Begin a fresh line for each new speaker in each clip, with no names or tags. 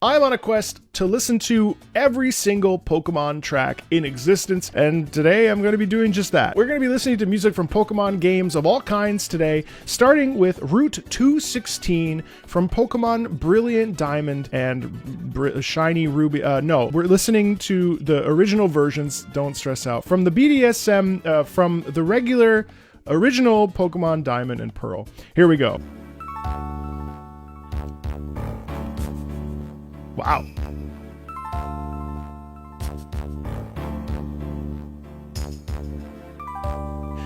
I'm on a quest to listen to every single Pokemon track in existence, and today I'm going to be doing just that. We're going to be listening to music from Pokemon games of all kinds today, starting with Route 216 from Pokemon Brilliant Diamond and Shiny Ruby. No, we're listening to the original versions, don't stress out, from the BDSM, from the regular original Pokemon Diamond and Pearl. Here we go. Wow.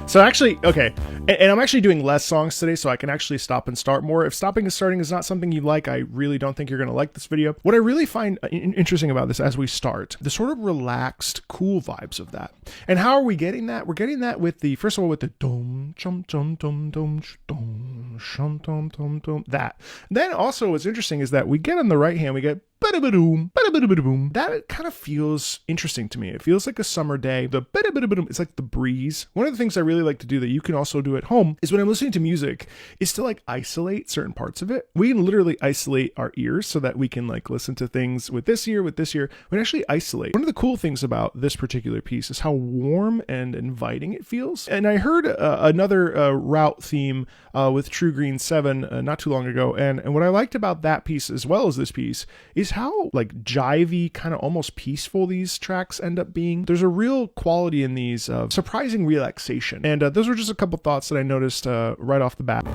So actually, okay, and I'm actually doing less songs today so I can actually stop and start more. If stopping and starting is not something you like, I really don't think you're going to like this video. What I really find interesting about this as we start, the sort of relaxed, cool vibes of that. And how are we getting that? We're getting that with the, first of all, with the dum, chum, chum, dum, dum, dum, shum, dum, dum, dum, that. Then also what's interesting is that we get on the right hand, we get ba-da-ba-doom, ba-da-ba-da-ba-doom. That kind of feels interesting to me. It feels like a summer day. The ba-da-ba-da-ba-doom, it's like the breeze. One of the things I really like to do that you can also do at home is when I'm listening to music is to like isolate certain parts of it. We can literally isolate our ears so that we can like listen to things with this ear. We can actually isolate. One of the cool things about this particular piece is how warm and inviting it feels. And I heard another route theme with True Green 7 not too long ago. And what I liked about that piece as well as this piece is how like jivey, kind of almost peaceful these tracks end up being. There's a real quality in these of surprising relaxation. And those were just a couple thoughts that I noticed right off the bat.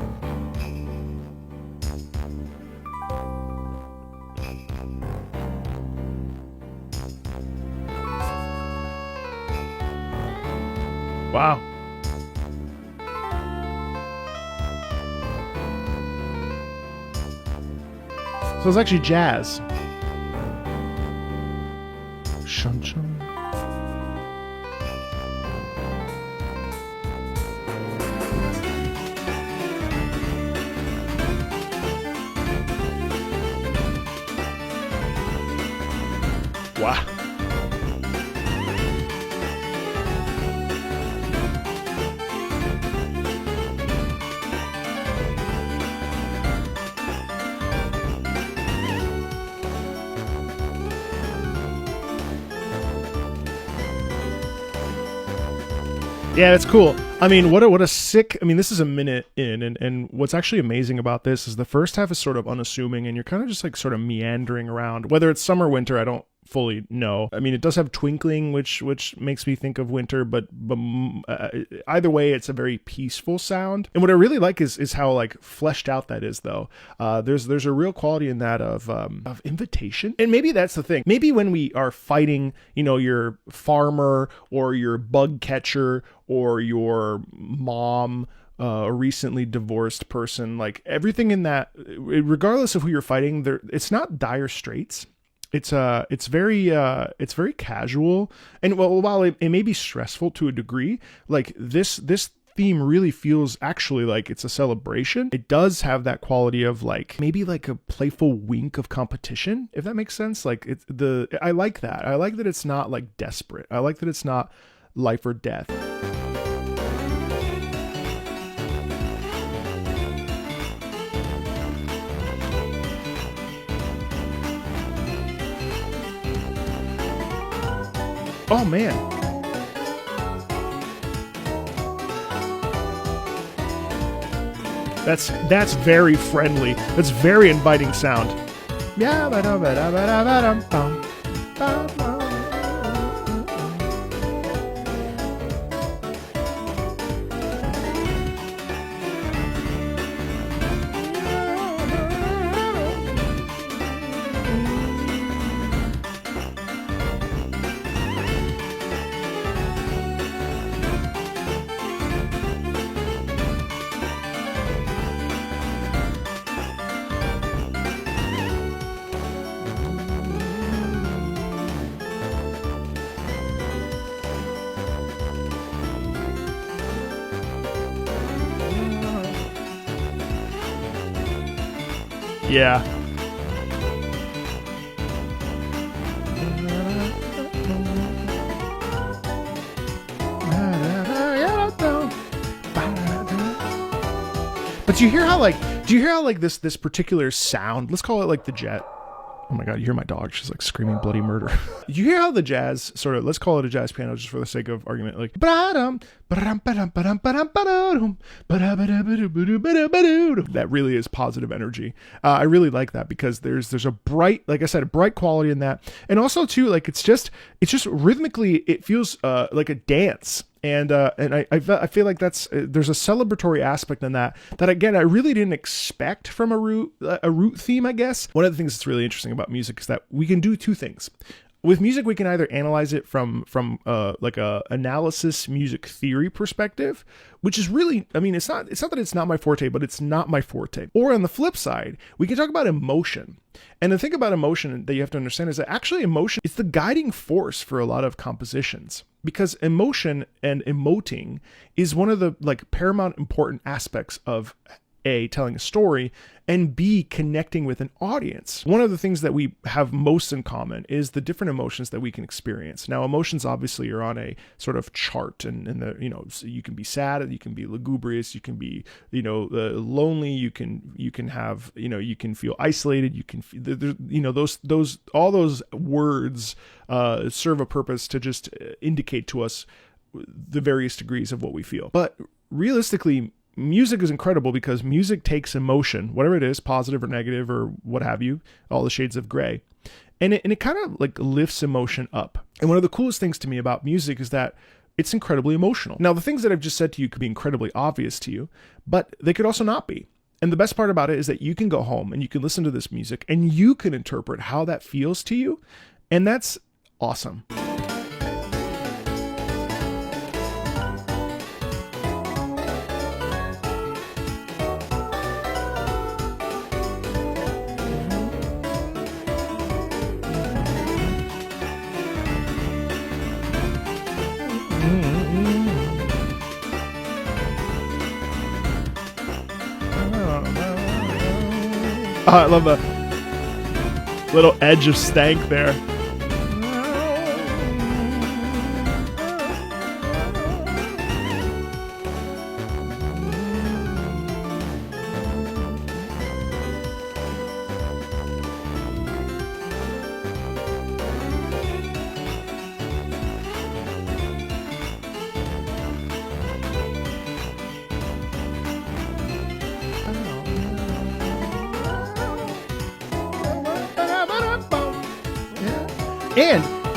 Wow. So it's actually jazz. Shun shun. Wow. Yeah, it's cool. I mean, what a sick, I mean, this is a minute in, and what's actually amazing about this is the first half is sort of unassuming, and you're kind of just like sort of meandering around. Whether it's summer, winter, I don't fully know. I mean, it does have twinkling, which makes me think of winter, but either way, it's a very peaceful sound. And what I really like is how like fleshed out that is, though. There's a real quality in that of invitation, and maybe that's the thing. Maybe when we are fighting, you know, your farmer or your bug catcher or your mom, a recently divorced person, like everything in that, regardless of who you're fighting, it's not dire straits. It's very casual, and while it may be stressful to a degree, like this theme really feels actually like it's a celebration. It does have that quality of like maybe like a playful wink of competition, if that makes sense. Like I like that. I like that it's not like desperate. I like that it's not life or death. Oh man. That's very friendly. That's very inviting sound. Yeah, Yeah. But do you hear how like this particular sound, let's call it like the jet. Oh my god, you hear my dog? She's like screaming bloody murder. You hear how the jazz sort of, let's call it a jazz piano just for the sake of argument, like that really is positive energy. I really like that because there's a bright, like I said, a bright quality in that, and also too, like it's just rhythmically it feels like a dance. And I feel like there's a celebratory aspect in that again I really didn't expect from a root theme, I guess. One of the things that's really interesting about music is that we can do two things. With music, we can either analyze it from like a analysis music theory perspective, which is really, I mean, it's not that it's not my forte, but it's not my forte. Or on the flip side, we can talk about emotion. And the thing about emotion that you have to understand is that actually emotion is the guiding force for a lot of compositions, because emotion and emoting is one of the like paramount important aspects of A, telling a story, and B, connecting with an audience. One of the things that we have most in common is the different emotions that we can experience. Now, emotions obviously are on a sort of chart, and the, you know, so you can be sad, you can be lugubrious, you can be, you know, lonely, you can have, you know, you can feel isolated, you can, you know, all those words serve a purpose to just indicate to us the various degrees of what we feel. But realistically, music is incredible because music takes emotion, whatever it is, positive or negative or what have you, all the shades of gray, and it kind of like lifts emotion up. And one of the coolest things to me about music is that it's incredibly emotional. Now, the things that I've just said to you could be incredibly obvious to you, but they could also not be. And the best part about it is that you can go home and you can listen to this music and you can interpret how that feels to you, and that's awesome. Oh, I love the little edge of stank there.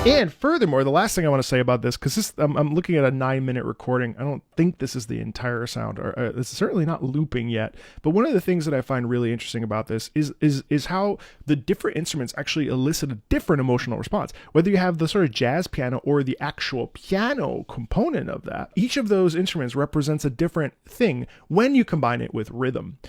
And furthermore, the last thing I want to say about this, because I'm looking at a 9-minute recording. I don't think this is the entire sound, or this is certainly not looping yet. But one of the things that I find really interesting about this is how the different instruments actually elicit a different emotional response. Whether you have the sort of jazz piano or the actual piano component of that, each of those instruments represents a different thing when you combine it with rhythm.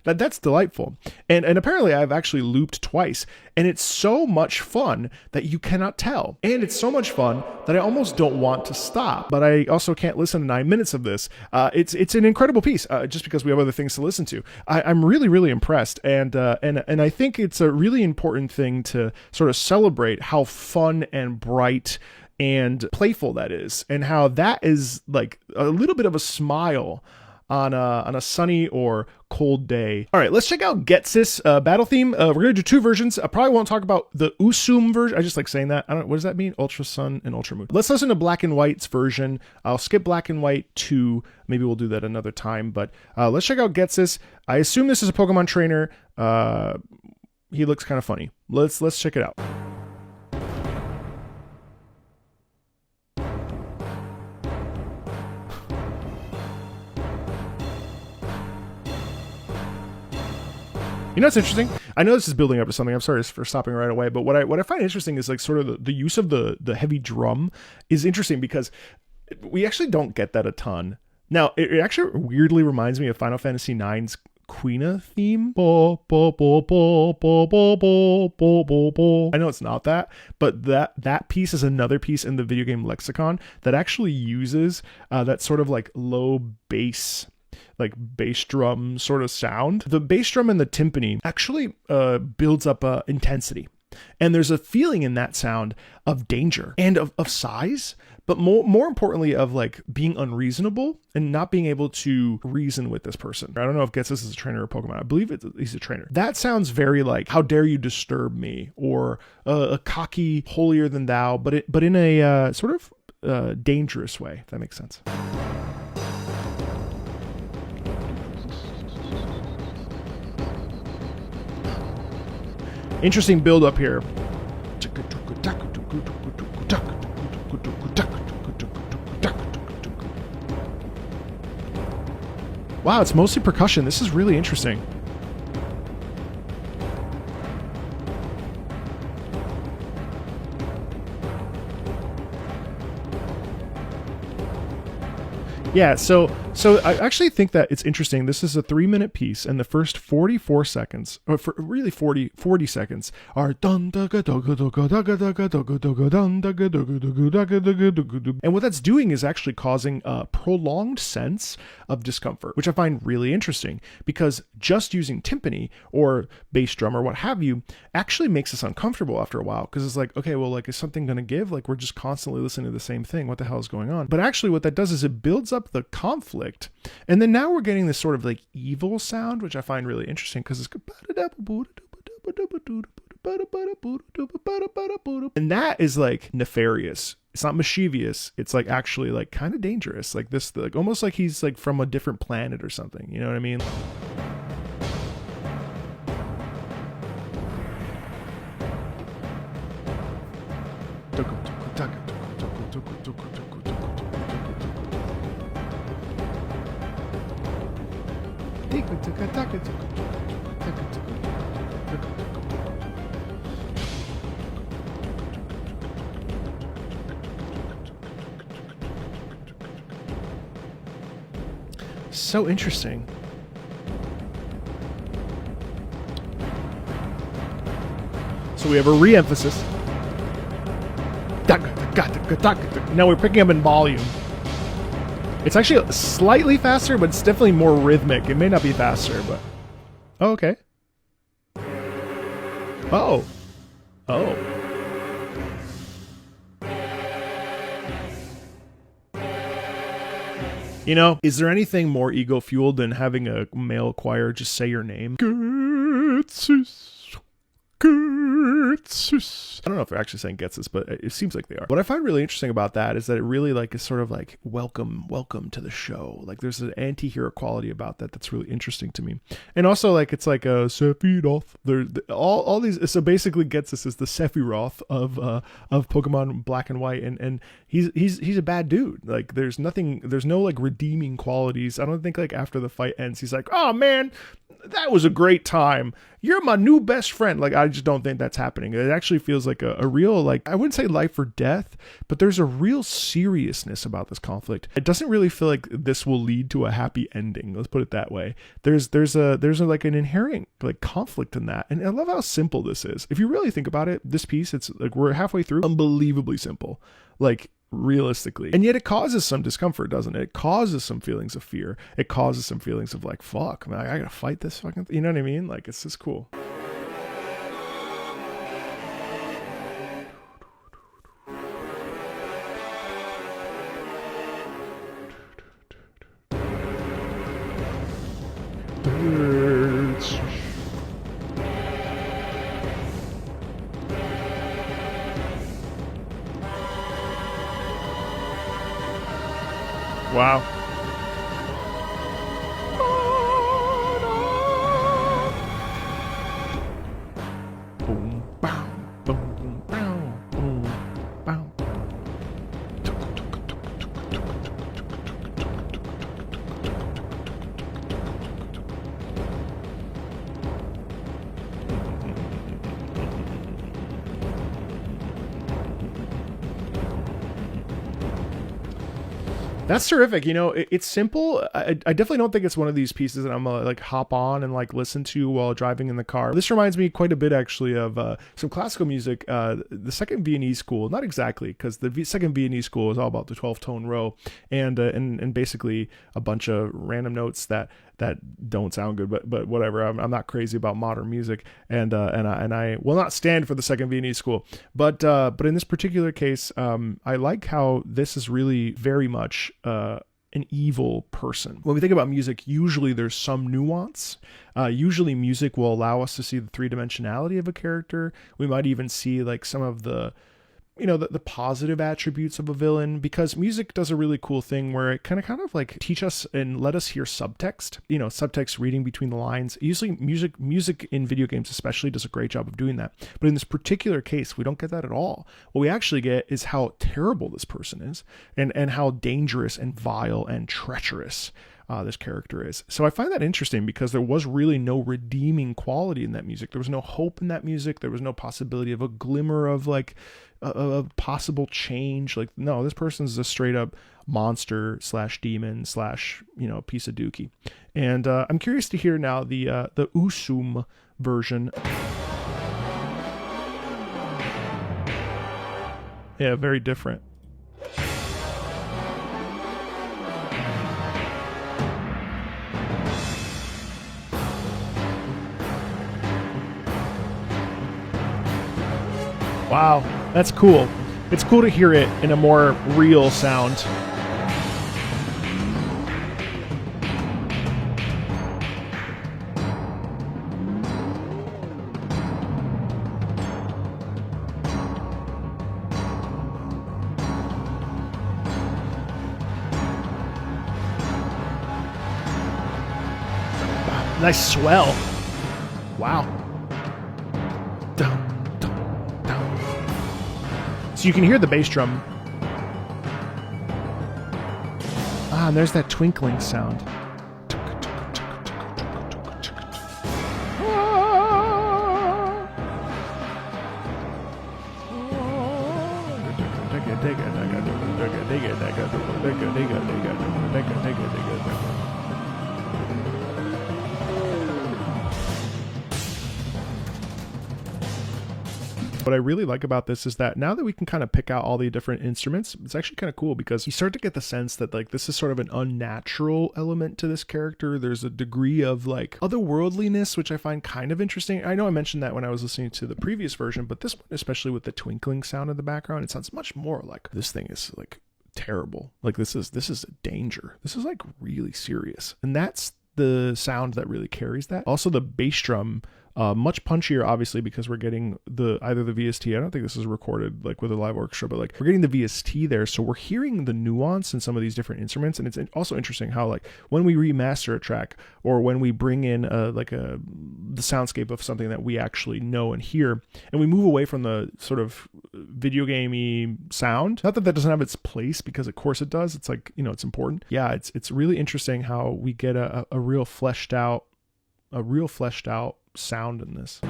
That's delightful. And apparently I've actually looped twice, and it's so much fun that you cannot tell. And it's so much fun that I almost don't want to stop, but I also can't listen to 9 minutes of this. It's an incredible piece, just because we have other things to listen to. I'm really, really impressed. And I think it's a really important thing to sort of celebrate how fun and bright and playful that is, and how that is like a little bit of a smile on a sunny or cold day. All right, let's check out Ghetsis battle theme. We're gonna do two versions. I probably won't talk about the USUM version. I just like saying that. I don't. What does that mean? Ultra Sun and Ultra Moon. Let's listen to Black and White's version. I'll skip Black and White 2. Maybe we'll do that another time. But let's check out Ghetsis. I assume this is a Pokemon trainer. He looks kind of funny. Let's check it out. You know what's interesting? I know this is building up to something. I'm sorry for stopping right away, but what I find interesting is like sort of the use of the heavy drum is interesting because we actually don't get that a ton. Now, it actually weirdly reminds me of Final Fantasy IX's Quina theme. I know it's not that, but that piece is another piece in the video game lexicon that actually uses that sort of like low bass, like bass drum sort of sound. The bass drum and the timpani actually builds up intensity. And there's a feeling in that sound of danger and of size, but more importantly of like being unreasonable and not being able to reason with this person. I don't know if Ghetsis is a trainer or Pokemon. I believe he's a trainer. That sounds very like, how dare you disturb me, or a cocky holier than thou, but in a sort of dangerous way, if that makes sense. Interesting build up here. Wow, it's mostly percussion. This is really interesting. Yeah, so I actually think that it's interesting. This is a 3-minute piece, and the first 44 seconds, or for really 40 seconds, are and what that's doing is actually causing a prolonged sense of discomfort, which I find really interesting, because just using timpani or bass drum or what have you actually makes us uncomfortable after a while, because it's like, okay, well, like, is something going to give? Like, we're just constantly listening to the same thing. What the hell is going on? But actually what that does is it builds up the conflict, and then now we're getting this sort of like evil sound, which I find really interesting, because it's and that is like nefarious. It's not mischievous. It's like actually like kind of dangerous, like this, like almost like he's like from a different planet or something, you know what I mean? So interesting. So we have a re-emphasis. Now we're picking up in volume. It's actually slightly faster, but it's definitely more rhythmic. It may not be faster, but... Oh, okay. Oh. Oh. You know, is there anything more ego-fueled than having a male choir just say your name? Ghetsis. Ghetsis. I don't know if they're actually saying Ghetsis, but it seems like they are. What I find really interesting about that is that it really like is sort of like welcome to the show. Like there's an anti-hero quality about that that's really interesting to me. And also like it's like a Sephiroth. All these. So basically Ghetsis is the Sephiroth of Pokemon Black and White, and he's a bad dude. Like there's no like redeeming qualities. I don't think like after the fight ends he's like, oh man, that was a great time. You're my new best friend. Like, I just don't think that's happening. It actually feels like a real, like, I wouldn't say life or death, but there's a real seriousness about this conflict. It doesn't really feel like this will lead to a happy ending. Let's put it that way. There's like an inherent like conflict in that. And I love how simple this is. If you really think about it, this piece, it's like we're halfway through, unbelievably simple. Like, realistically, and yet it causes some discomfort, doesn't it? It causes some feelings of fear. It causes some feelings of like, fuck, man, I gotta fight this fucking you know what I mean? Like, it's just cool. Wow. Boom, bow, boom, bow, boom, bow. That's terrific. You know, it's simple. I definitely don't think it's one of these pieces that I'm gonna like hop on and like listen to while driving in the car. This reminds me quite a bit actually of some classical music. The second Viennese school, not exactly, because the second Viennese school is all about the 12-tone row and basically a bunch of random notes that don't sound good, but whatever. I'm not crazy about modern music, and I will not stand for the second Viennese school. But in this particular case, I like how this is really very much an evil person. When we think about music, usually there's some nuance. Usually music will allow us to see the three-dimensionality of a character. We might even see like some of the the positive attributes of a villain, because music does a really cool thing where it kind of like teach us and let us hear subtext, subtext reading between the lines. Usually music in video games especially does a great job of doing that. But in this particular case, we don't get that at all. What we actually get is how terrible this person is and how dangerous and vile and treacherous this character is. So I find that interesting because there was really no redeeming quality in that music. There was no hope in that music. There was no possibility of a glimmer of like a possible change. Like, no, this person's a straight up monster / demon / piece of dookie. And I'm curious to hear now the USUM version. Yeah, very different. Wow, that's cool. It's cool to hear it in a more real sound. Nice swell. Wow. So you can hear the bass drum. And there's that twinkling sound. What I really like about this is that now that we can kind of pick out all the different instruments, it's actually kind of cool because you start to get the sense that like this is sort of an unnatural element to this character. There's a degree of like otherworldliness, which I find kind of interesting. I know I mentioned that when I was listening to the previous version, but this one, especially with the twinkling sound in the background, it sounds much more like this thing is like terrible. Like this is a danger. This is like really serious. And that's the sound that really carries that. Also the bass drum, much punchier, obviously, because we're getting either the VST. I don't think this is recorded like with a live orchestra, but like we're getting the VST there, so we're hearing the nuance in some of these different instruments. And it's also interesting how like when we remaster a track or when we bring in the soundscape of something that we actually know and hear, and we move away from the sort of video gamey sound. Not that that doesn't have its place, because of course it does. It's like it's important. Yeah, it's really interesting how we get a real fleshed out sound in this.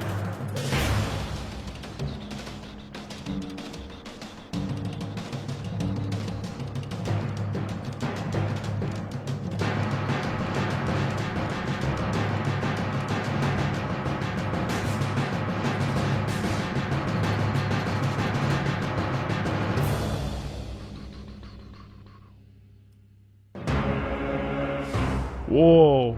Whoa.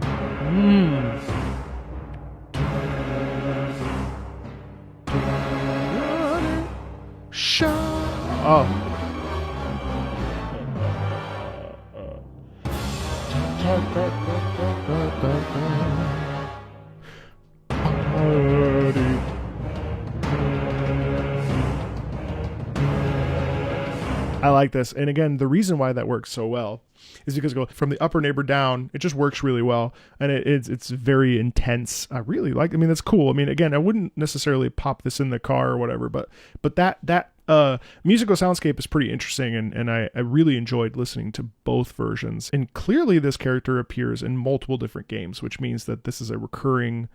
I like this. And again, the reason why that works so well is because go from the upper neighbor down, it just works really well. And it's very intense. I really like, that's cool. Again, I wouldn't necessarily pop this in the car or whatever, but that musical soundscape is pretty interesting. And I really enjoyed listening to both versions. And clearly this character appears in multiple different games, which means that this is a recurring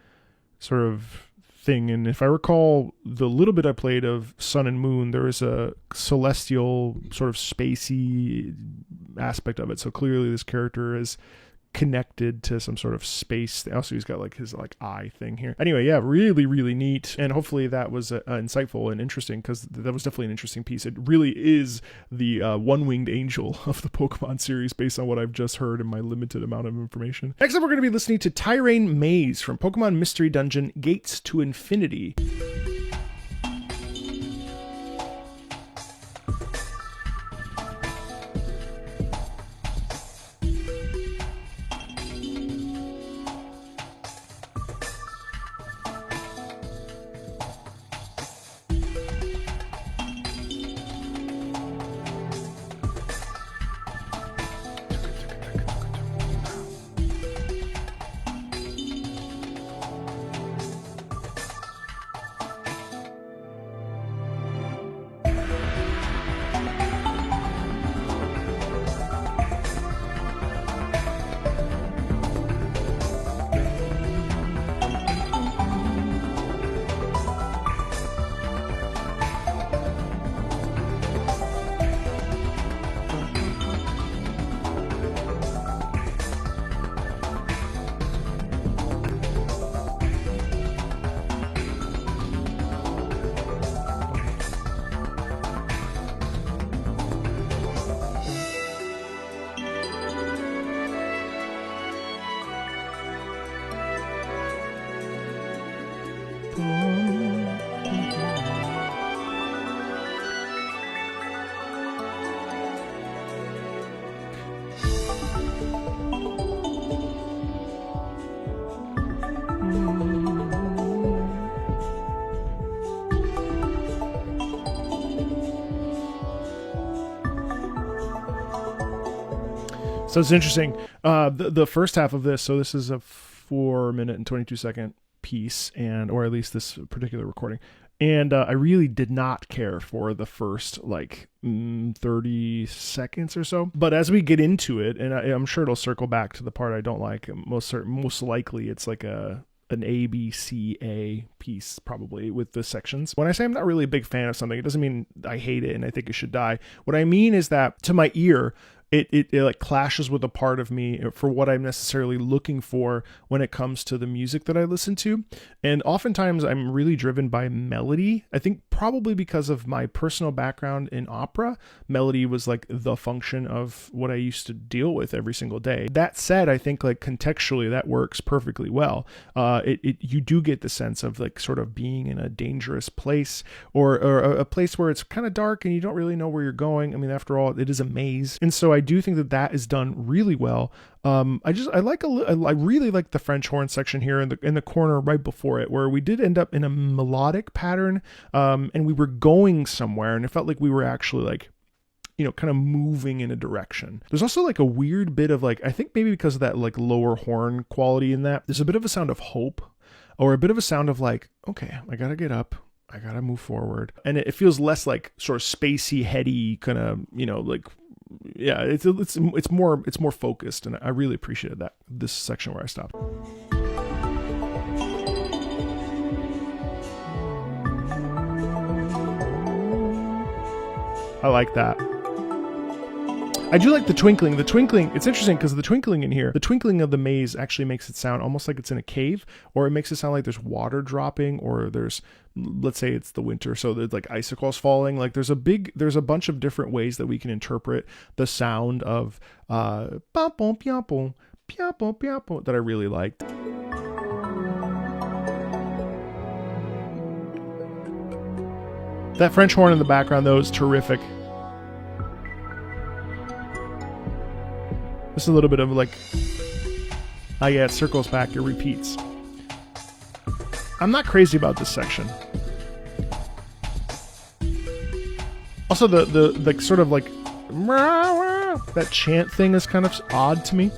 sort of thing. And if I recall the little bit I played of Sun and Moon, there was a celestial sort of spacey aspect of it. So clearly this character is connected to some sort of space. Also, he's got like his like eye thing here. Anyway, yeah, really, really neat. And hopefully that was insightful and interesting, because that was definitely an interesting piece. It really is the one-winged angel of the Pokemon series based on what I've just heard in my limited amount of information. Next up, we're going to be listening to Tyrian Maze from Pokemon Mystery Dungeon Gates to Infinity. So it's interesting. The first half of this, so this is a 4-minute and 22-second piece, or at least this particular recording. And I really did not care for the first 30 seconds or so. But as we get into it, and I'm sure it'll circle back to the part I don't like, most likely it's like an ABCA piece probably with the sections. When I say I'm not really a big fan of something, it doesn't mean I hate it and I think it should die. What I mean is that to my ear, it like clashes with a part of me for what I'm necessarily looking for when it comes to the music that I listen to. And oftentimes I'm really driven by melody. I think probably because of my personal background in opera, melody was like the function of what I used to deal with every single day. That said, I think like contextually that works perfectly well. You do get the sense of like sort of being in a dangerous place, or a place where it's kind of dark and you don't really know where you're going. I mean, after all, it is a maze. And so I do think that is done really well. I really like the French horn section here in the corner right before it, where we did end up in a melodic pattern, and we were going somewhere, and it felt like we were actually like, kind of moving in a direction. There's also like a weird bit of like, I think maybe because of that like lower horn quality in that, there's a bit of a sound of hope, or a bit of a sound of like, okay, I gotta get up, I gotta move forward. And it feels less like sort of spacey, heady kind of, like, yeah, it's more focused, and I really appreciated that, this section where I stopped. I like that. I do like the twinkling. The twinkling, it's interesting because the twinkling in here, the twinkling of the maze actually makes it sound almost like it's in a cave, or it makes it sound like there's water dropping, or there's, let's say it's the winter, so there's like icicles falling. Like there's a bunch of different ways that we can interpret the sound of that I really liked. That French horn in the background though is terrific. Just a little bit of like, yeah, it circles back, it repeats. I'm not crazy about this section. Also, the sort of like that chant thing is kind of odd to me.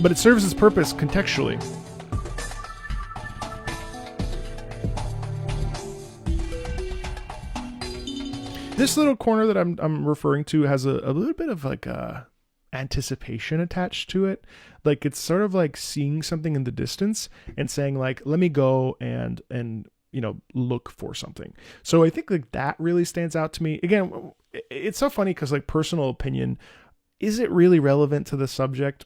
But it serves its purpose contextually. This little corner that I'm referring to has a little bit of like a anticipation attached to it. Like it's sort of like seeing something in the distance and saying like, let me go and you know, look for something. So I think like that really stands out to me. Again, it's so funny because like personal opinion, is it really relevant to the subject?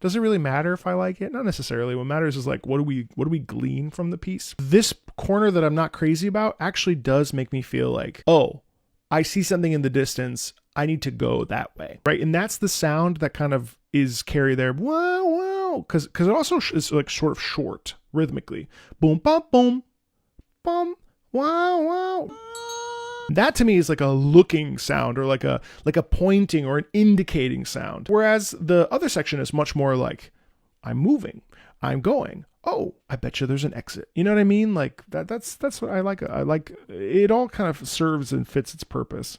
Does it really matter if I like it? Not necessarily. What matters is like, what do we glean from the piece? This corner that I'm not crazy about actually does make me feel like, oh, I see something in the distance. I need to go that way, right? And that's the sound that kind of is carried there. Wow, wow. Because it also is like sort of short rhythmically. Boom, bum, boom, bum, wow, wow. That to me is like a looking sound or like a pointing or an indicating sound. Whereas the other section is much more like, I'm moving, I'm going. Oh, I bet you there's an exit. You know what I mean? Like that's what I like. I like it all kind of serves and fits its purpose.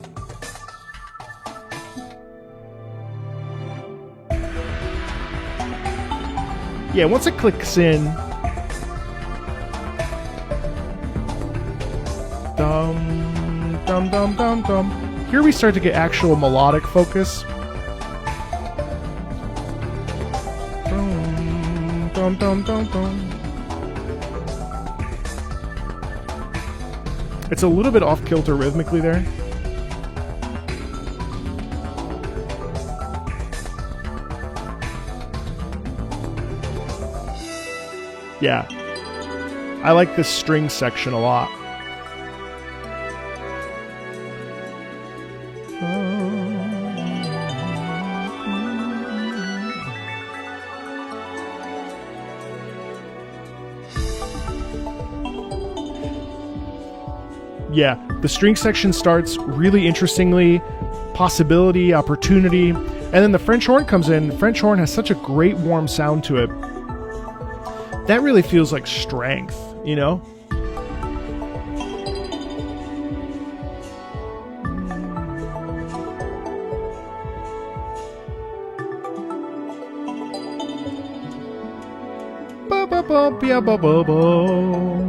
Yeah, once it clicks in, dum, dum, dum, dum, dum. Here we start to get actual melodic focus. Dum, dum, dum, dum, dum. It's a little bit off kilter rhythmically there. Yeah, I like this string section a lot. Yeah, the string section starts really interestingly, possibility, opportunity, and then the French horn comes in. French horn has such a great warm sound to it. That really feels like strength, you know? Ba ba ba ba ba ba ba.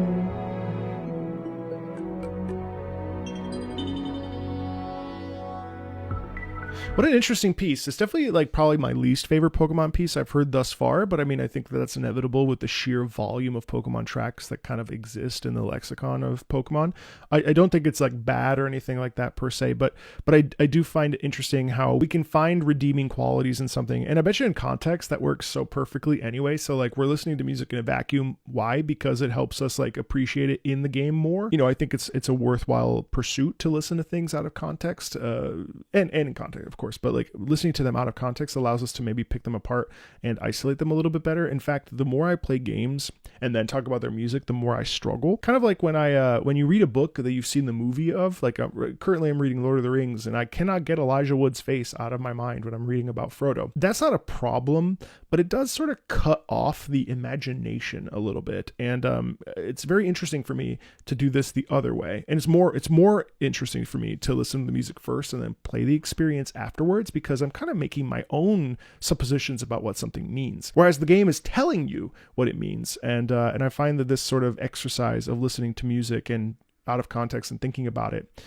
What an interesting piece. It's definitely like probably my least favorite Pokemon piece I've heard thus far, but I mean, I think that's inevitable with the sheer volume of Pokemon tracks that kind of exist in the lexicon of Pokemon. I don't think it's like bad or anything like that per se, but I do find it interesting how we can find redeeming qualities in something. And I bet you in context that works so perfectly anyway. So like we're listening to music in a vacuum. Why? Because it helps us like appreciate it in the game more. You know, I think it's a worthwhile pursuit to listen to things out of context, and in context, of course, but like listening to them out of context allows us to maybe pick them apart and isolate them a little bit better. In fact, the more I play games and then talk about their music, the more I struggle. Kind of like when you read a book that you've seen the movie of, like currently I'm reading Lord of the Rings and I cannot get Elijah Wood's face out of my mind when I'm reading about Frodo. That's not a problem, but it does sort of cut off the imagination a little bit. And it's very interesting for me to do this the other way. And it's more interesting for me to listen to the music first and then play the experience afterwards, because I'm kind of making my own suppositions about what something means, whereas the game is telling you what it means. And I find that this sort of exercise of listening to music and out of context and thinking about it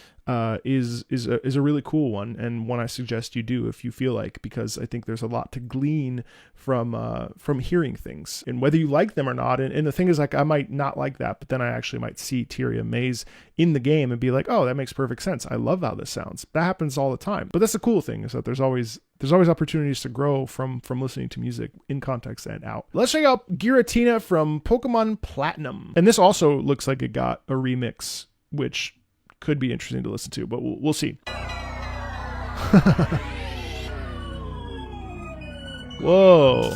is a really cool one, and one I suggest you do if you feel like, because I think there's a lot to glean from hearing things, and whether you like them or not. And the thing is, like, I might not like that, but then I actually might see Tyrian Maze in the game and be like, oh, that makes perfect sense. I love how this sounds. That happens all the time. But that's the cool thing, is that there's always opportunities to grow from listening to music in context and out. Let's check out Giratina from Pokemon Platinum. And this also looks like it got a remix, which could be interesting to listen to, but we'll see. Whoa.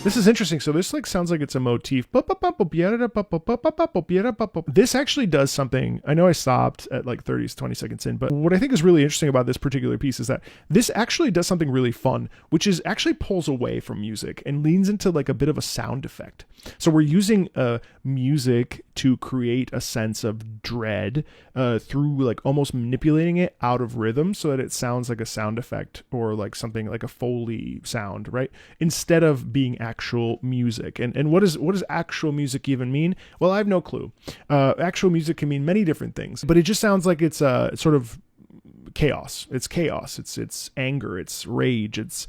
This is interesting. So this like sounds like it's a motif. This actually does something. I know I stopped at like 30 to 20 seconds in, but what I think is really interesting about this particular piece is that this actually does something really fun, which is actually pulls away from music and leans into like a bit of a sound effect. So we're using music to create a sense of dread through like almost manipulating it out of rhythm so that it sounds like a sound effect or like something like a Foley sound, right? Instead of being actual music. And what does actual music even mean? Well, I have no clue. Actual music can mean many different things, but it just sounds like it's sort of chaos. It's chaos. It's anger. It's rage. It's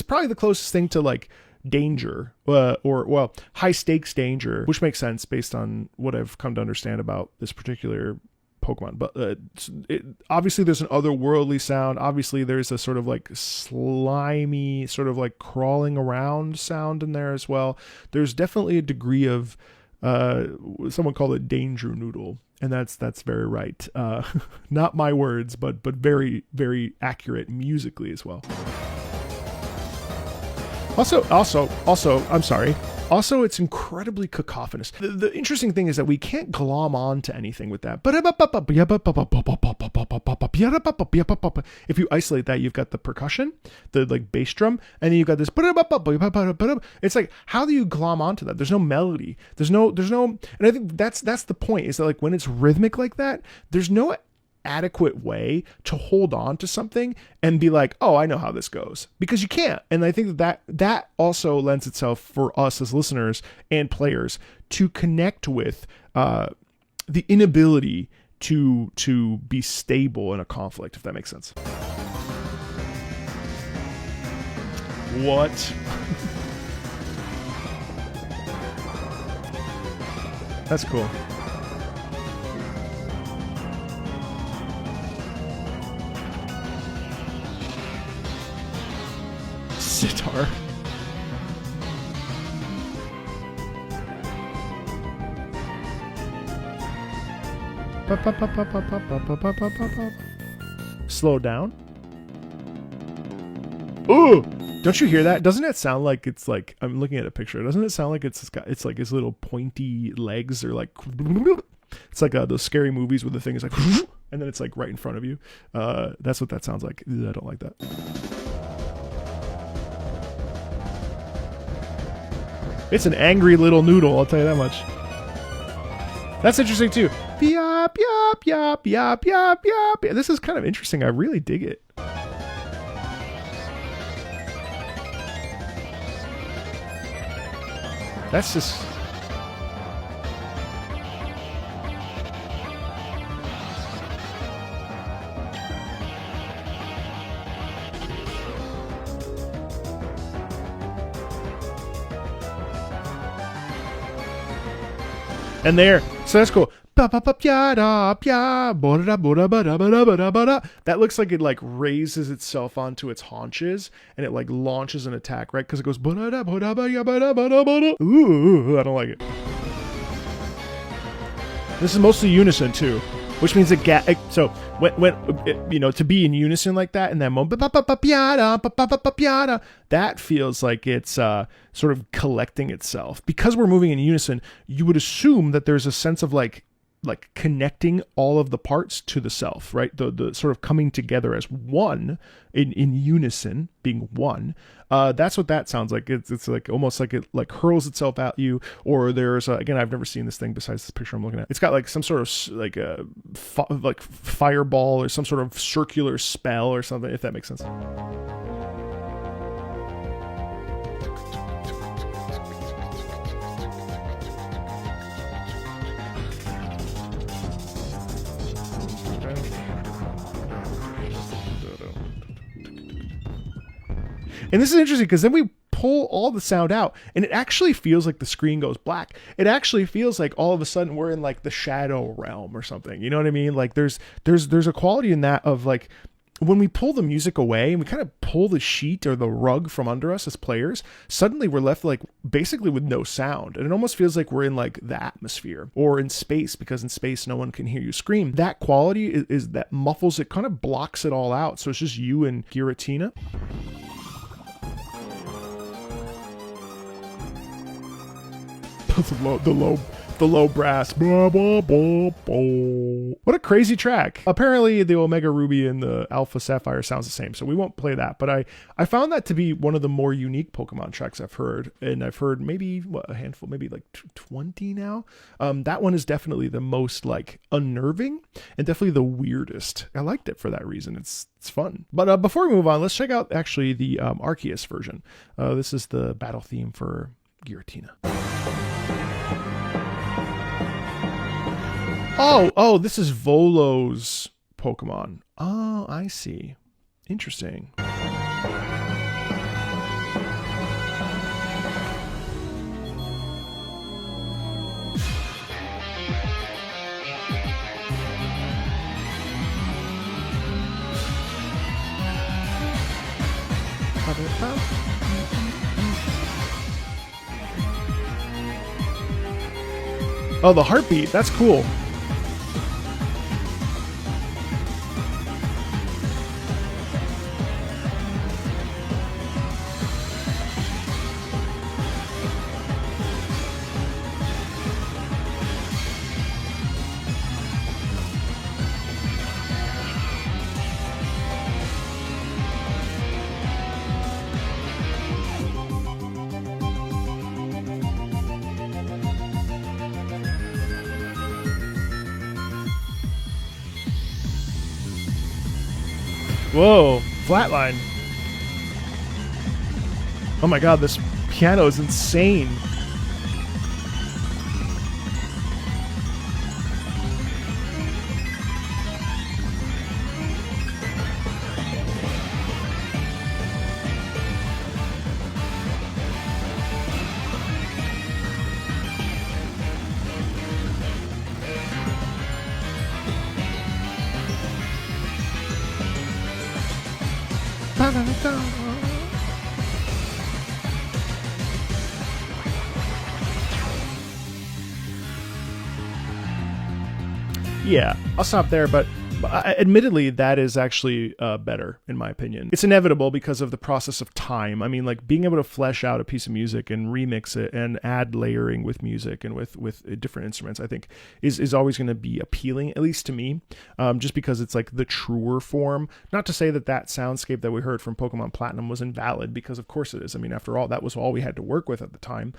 probably the closest thing to like danger or high stakes danger, which makes sense based on what I've come to understand about this particular Pokemon. But obviously there's an otherworldly sound. Obviously there's a sort of like slimy sort of like crawling around sound in there as well. There's definitely a degree of someone called it danger noodle, and that's very right. Not my words, but very, very accurate musically as well. Also, I'm sorry. Also, it's incredibly cacophonous. The interesting thing is that we can't glom on to anything with that. If you isolate that, you've got the percussion, the like bass drum, and then you've got this. It's like, how do you glom onto that? There's no melody. There's no, and I think that's the point, is that like when it's rhythmic like that, there's no adequate way to hold on to something and be like, oh, I know how this goes, because you can't. And I think that also lends itself for us as listeners and players to connect with the inability to be stable in a conflict, if that makes sense. What? That's cool. Sitar. Slow down. Ooh, don't you hear that? Doesn't it sound like it's like, I'm looking at a picture, doesn't it sound like it's like his little pointy legs are like, it's like those scary movies where the thing is like and then it's like right in front of you. That's what that sounds like. I don't like that. It's an angry little noodle, I'll tell you that much. That's interesting too. Yop, yop, yop, yop, yop, yop. This is kind of interesting. I really dig it. That's just... And there, so that's cool. That looks like it like raises itself onto its haunches and it like launches an attack, right? Because it goes. Ooh, I don't like it. This is mostly unison too, which means it so when you know, to be in unison like that in that moment, that feels like it's sort of collecting itself. Because we're moving in unison, you would assume that there's a sense of like connecting all of the parts to the self, right? The sort of coming together as one in unison, being one. That's what that sounds like. It's like almost like it like hurls itself at you, or there's again, I've never seen this thing besides this picture I'm looking at. It's got like some sort of like a like fireball or some sort of circular spell or something, if that makes sense. And this is interesting because then we pull all the sound out and it actually feels like the screen goes black. It actually feels like all of a sudden we're in like the shadow realm or something. You know what I mean? Like there's a quality in that of like when we pull the music away and we kind of pull the sheet or the rug from under us as players, suddenly we're left like basically with no sound. And it almost feels like we're in like the atmosphere or in space, because in space no one can hear you scream. That quality is that muffles it, kind of blocks it all out. So it's just you and Giratina. the low brass. Blah, blah, blah, blah. What a crazy track. Apparently the Omega Ruby and the Alpha Sapphire sounds the same, so we won't play that. But I found that to be one of the more unique Pokemon tracks I've heard. And I've heard maybe a handful, maybe like 20 now. That one is definitely the most like unnerving and definitely the weirdest. I liked it for that reason. It's fun. But before we move on, let's check out actually the Arceus version. This is the battle theme for Giratina. Oh, this is Volo's Pokemon. Oh, I see. Interesting. Oh, the heartbeat. That's cool. Whoa, flatline. Oh my god, this piano is insane. Yeah, I'll stop there, but admittedly, that is actually better, in my opinion. It's inevitable because of the process of time. I mean, like, being able to flesh out a piece of music and remix it and add layering with music and with different instruments, I think, is always going to be appealing, at least to me, just because it's, like, the truer form. Not to say that soundscape that we heard from Pokemon Platinum was invalid, because of course it is. I mean, after all, that was all we had to work with at the time.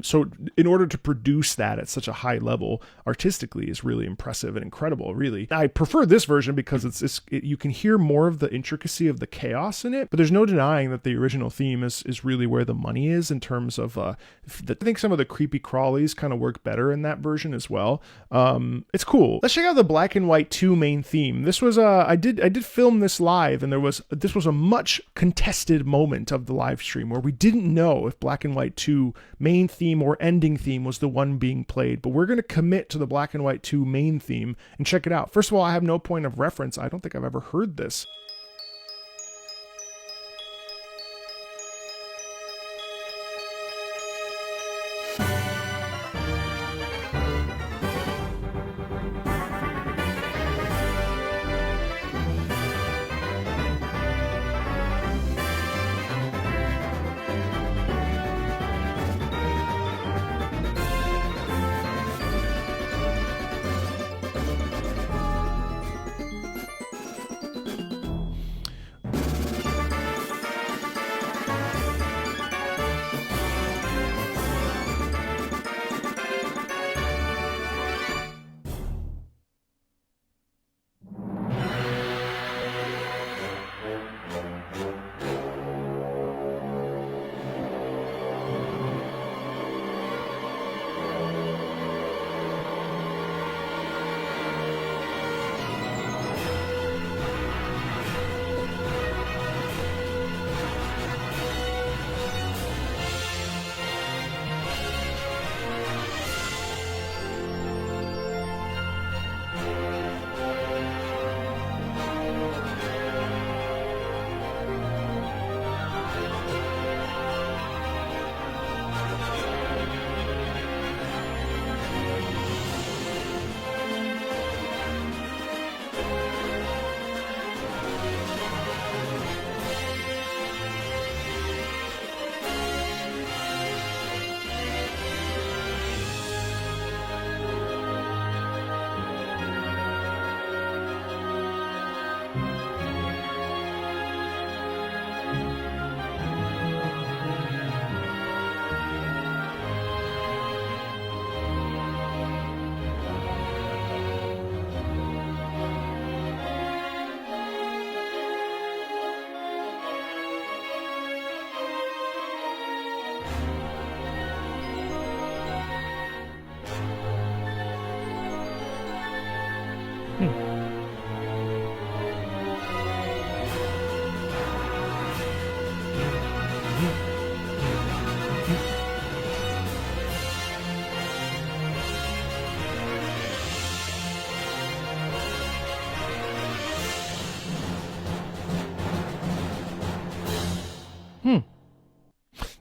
So in order to produce that at such a high level, artistically, is really impressive and incredible, really. I prefer this version because you can hear more of the intricacy of the chaos in it, but there's no denying that the original theme is really where the money is in terms of I think some of the creepy crawlies kind of work better in that version as well. It's cool. Let's check out the Black and White 2 main theme. This was I did film this live, and this was a much contested moment of the live stream where we didn't know if Black and White 2 main theme or ending theme was the one being played, but we're going to commit to the Black and White 2 main theme and check it out. First of all, I have no point of reference. I don't think I've ever heard this.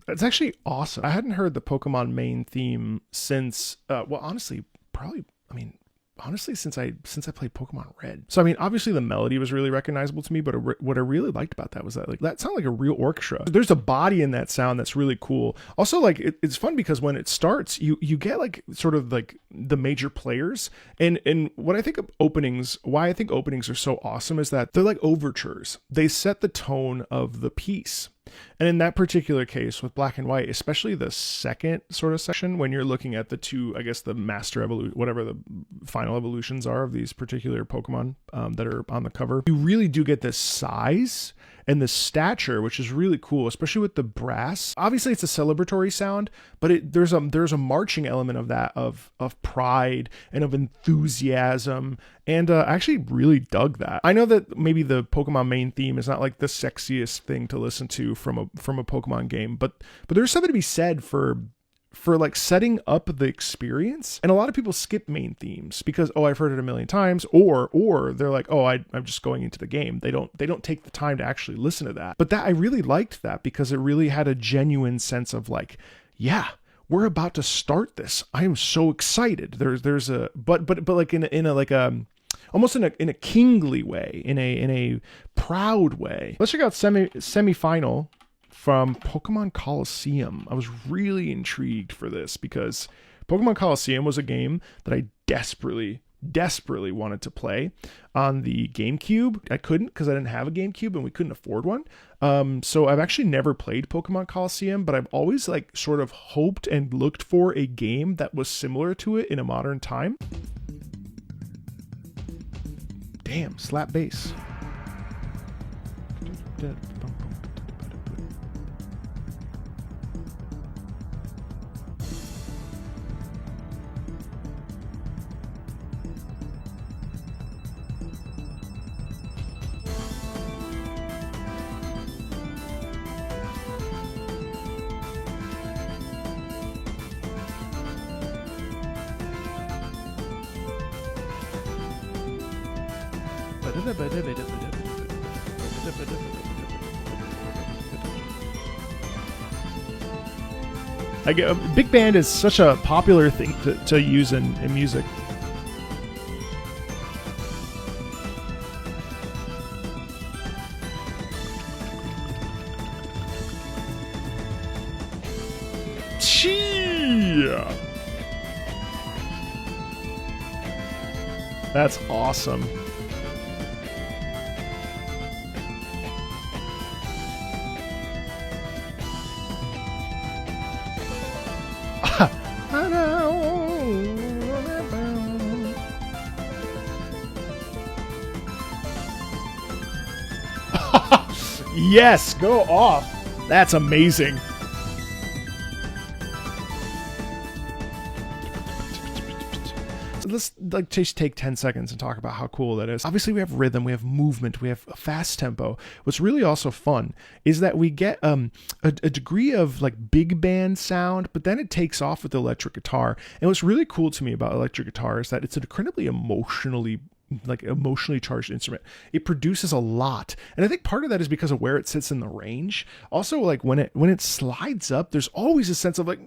That's actually awesome. I hadn't heard the Pokemon main theme since, well, honestly, probably, I mean, honestly, since I played Pokemon Red. So I mean, obviously the melody was really recognizable to me, but what I really liked about that was that like that sounded like a real orchestra. There's a body in that sound that's really cool. Also, like it's fun because when it starts, you get like sort of like the major players, and what I think of openings, why I think openings are so awesome is that they're like overtures. They set the tone of the piece. And in that particular case with Black and White, especially the second sort of section, when you're looking at the two, I guess the master evolution, whatever the final evolutions are of these particular Pokemon that are on the cover, you really do get this size and the stature, which is really cool, especially with the brass. Obviously, it's a celebratory sound, but there's a marching element of that, of pride and of enthusiasm. And I actually really dug that. I know that maybe the Pokemon main theme is not like the sexiest thing to listen to from a Pokemon game, but there's something to be said for like setting up the experience. And a lot of people skip main themes because, oh, I've heard it a million times, or they're like, oh, I'm just going into the game. They don't take the time to actually listen to that. But that I really liked that because it really had a genuine sense of like, yeah, we're about to start this. I am so excited. There's a but like in a like almost in a kingly way, in a proud way. Let's check out semifinal from Pokemon Colosseum. I was really intrigued for this because Pokemon Colosseum was a game that I desperately wanted to play on the GameCube. I couldn't because I didn't have a GameCube and we couldn't afford one. So I've actually never played Pokemon Colosseum, but I've always like sort of hoped and looked for a game that was similar to it in a modern time. Damn, slap bass. Big band is such a popular thing to use in music. Cheer! That's awesome. Yes, go off. That's amazing. Let's like just take 10 seconds and talk about how cool that is. Obviously we have rhythm, we have movement, we have a fast tempo. What's really also fun is that we get a degree of like big band sound, but then it takes off with the electric guitar. And what's really cool to me about electric guitar is that it's an incredibly emotionally charged instrument. It produces a lot, and I think part of that is because of where it sits in the range. Also, like when it slides up, there's always a sense of like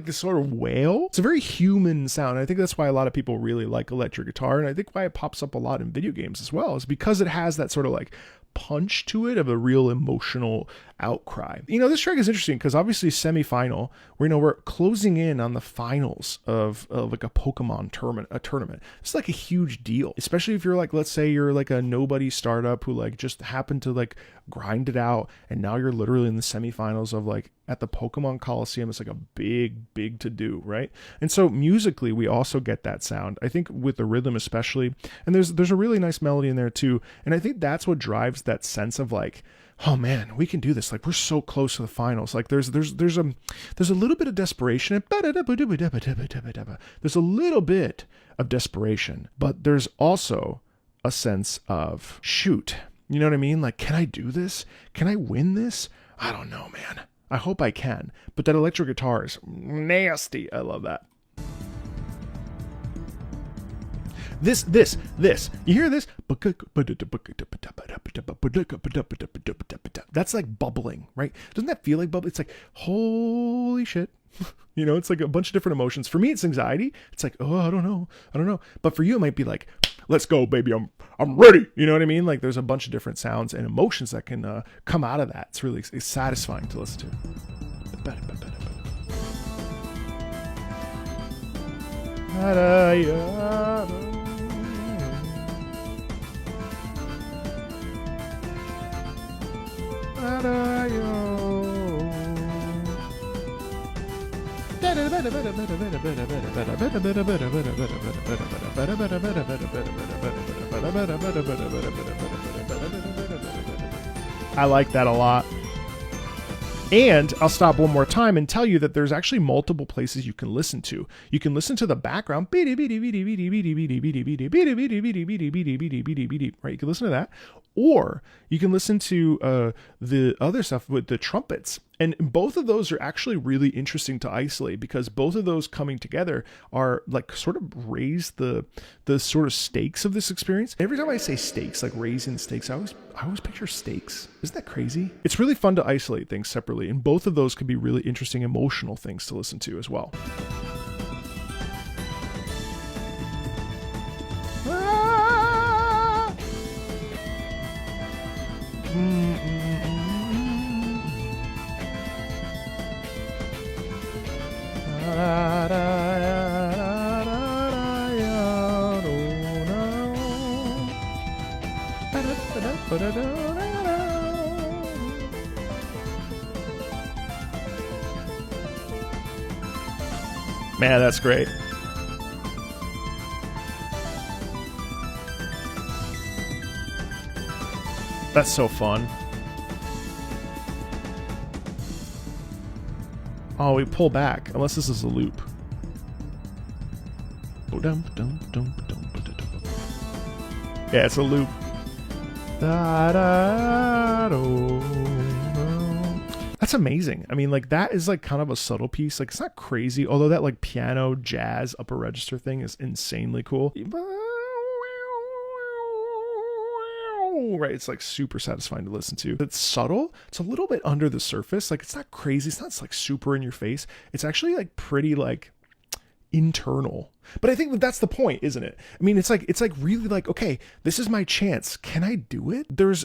this sort of wail. It's a very human sound. I think that's why a lot of people really like electric guitar, and I think why it pops up a lot in video games as well is because it has that sort of like punch to it of a real emotional outcry. You know, this track is interesting because obviously semifinal, we're closing in on the finals of like a Pokemon tournament. It's like a huge deal, especially if you're like, let's say you're like a nobody startup who like just happened to like grind it out, and now you're literally in the semifinals of like at the Pokemon Colosseum. It's like a big to do, right? And so musically, we also get that sound. I think with the rhythm especially, and there's a really nice melody in there too. And I think that's what drives that sense of like, oh man, we can do this. Like we're so close to the finals. Like there's a little bit of desperation. There's a little bit of desperation, but there's also a sense of shoot. You know what I mean? Like, can I do this? Can I win this? I don't know, man. I hope I can. But that electric guitar is nasty. I love that. This. You hear this? That's like bubbling, right? Doesn't that feel like bubble? It's like, holy shit. You know, it's like a bunch of different emotions. For me, it's anxiety. It's like, oh, I don't know. But for you, it might be like, let's go, baby. I'm ready. You know what I mean? Like there's a bunch of different sounds and emotions that can come out of that. It's satisfying to listen to. I like that a lot. And I'll stop one more time and tell you that there's actually multiple places you can listen to. You can listen to the background. Right? You can listen to that. Or you can listen to the other stuff with the trumpets. And both of those are actually really interesting to isolate because both of those coming together are like sort of raise the sort of stakes of this experience. Every time I say stakes, like raising the stakes, I always picture stakes. Isn't that crazy? It's really fun to isolate things separately, and both of those can be really interesting emotional things to listen to as well. Man, that's great. That's so fun. Oh, we pull back, unless this is a loop. Yeah, it's a loop. That's amazing. I mean, like, that is like kind of a subtle piece. Like, it's not crazy, although that like piano jazz upper register thing is insanely cool. Right, it's like super satisfying to listen to. It's subtle. It's a little bit under the surface. Like, it's not crazy. It's not like super in your face. It's actually like pretty like internal. But I think that's the point, isn't it? I mean, it's like really like, okay, this is my chance. Can I do it? There's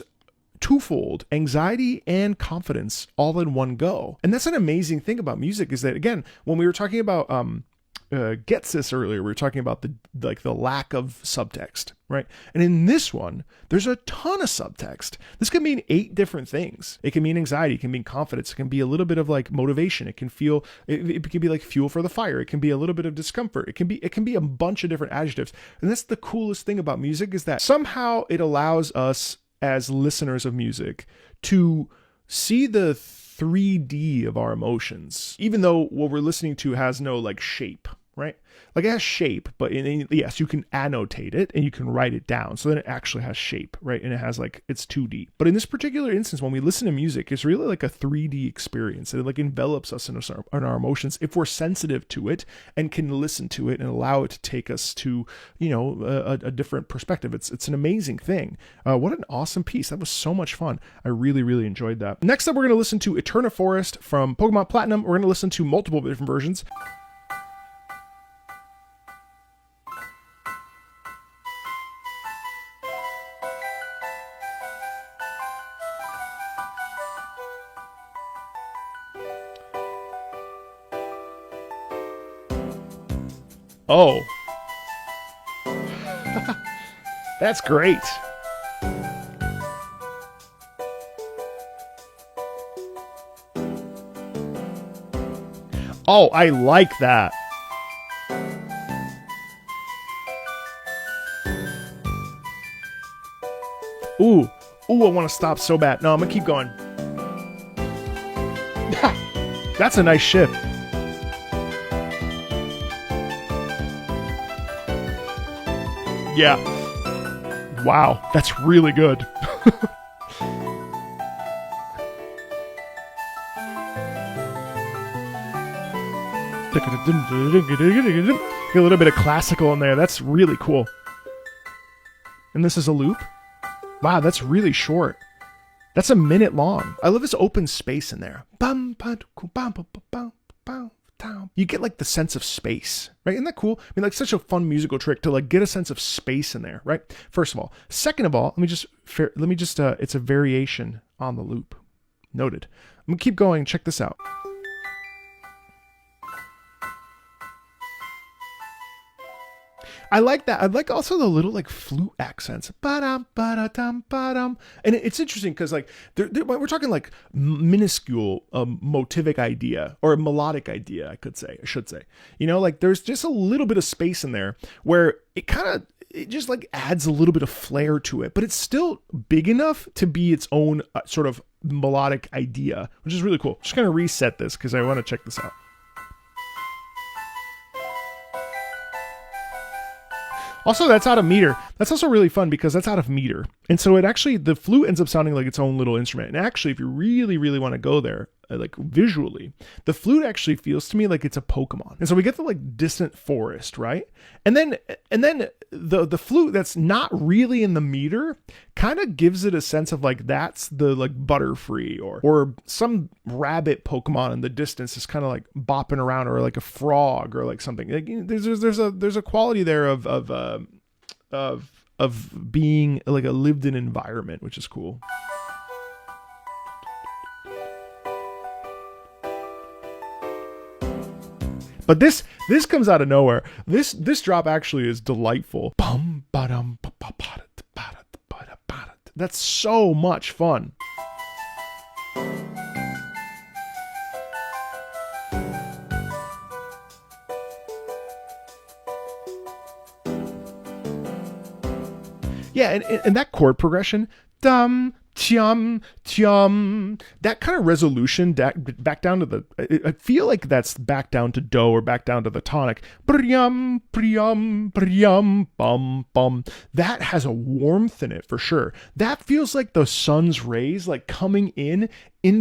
twofold, anxiety and confidence all in one go. And that's an amazing thing about music is that, again, when we were talking about Ghetsis earlier, we were talking about the lack of subtext, right? And in this one, there's a ton of subtext. This can mean 8 different things. It can mean anxiety, it can mean confidence, it can be a little bit of like motivation, it can be like fuel for the fire, it can be a little bit of discomfort, it can be a bunch of different adjectives. And that's the coolest thing about music, is that somehow it allows us as listeners of music to see the 3D of our emotions, even though what we're listening to has no like shape, right? Like, it has shape, but yes, you can annotate it and you can write it down. So then it actually has shape, right? And it has like, it's 2D. But in this particular instance, when we listen to music, it's really like a 3D experience. It like envelops us in our emotions if we're sensitive to it and can listen to it and allow it to take us to, you know, a different perspective. It's an amazing thing. What an awesome piece. That was so much fun. I really, really enjoyed that. Next up, we're going to listen to Eterna Forest from Pokemon Platinum. We're going to listen to multiple different versions. Oh. That's great. Oh, I like that. Ooh, I want to stop so bad. No, I'm gonna keep going. That's a nice shift. Yeah. Wow, that's really good. A little bit of classical in there. That's really cool. And this is a loop. Wow, that's really short. That's a minute long. I love this open space in there. You get like the sense of space, right? Isn't that cool? I mean, like such a fun musical trick to like get a sense of space in there, right? First of all. Second of all, let me just, it's a variation on the loop. Noted. I'm gonna keep going. Check this out. I like that. I like also the little like flute accents. Ba-dum, ba-da-dum, ba-dum. And it's interesting because like we're talking like minuscule motivic idea or a melodic idea, I should say. You know, like there's just a little bit of space in there where it just like adds a little bit of flair to it, but it's still big enough to be its own sort of melodic idea, which is really cool. Just gonna reset this because I want to check this out. Also, that's out of meter. That's also really fun because that's out of meter. And so the flute ends up sounding like its own little instrument. And actually, if you really, really want to go there, like visually, the flute actually feels to me like it's a Pokemon. And so we get the like distant forest, right? And then the flute that's not really in the meter kind of gives it a sense of like that's the like Butterfree or some rabbit Pokemon in the distance is kind of like bopping around, or like a frog or like something. Like, you know, there's a quality there of being like a lived-in environment, which is cool. But this comes out of nowhere. This drop actually is delightful. That's so much fun. Yeah, and that chord progression, dum, chum, chum, that kind of resolution back down to the, I feel like that's back down to do or back down to the tonic. Brum, brum, brum, bum, bum. That has a warmth in it for sure. That feels like the sun's rays like coming in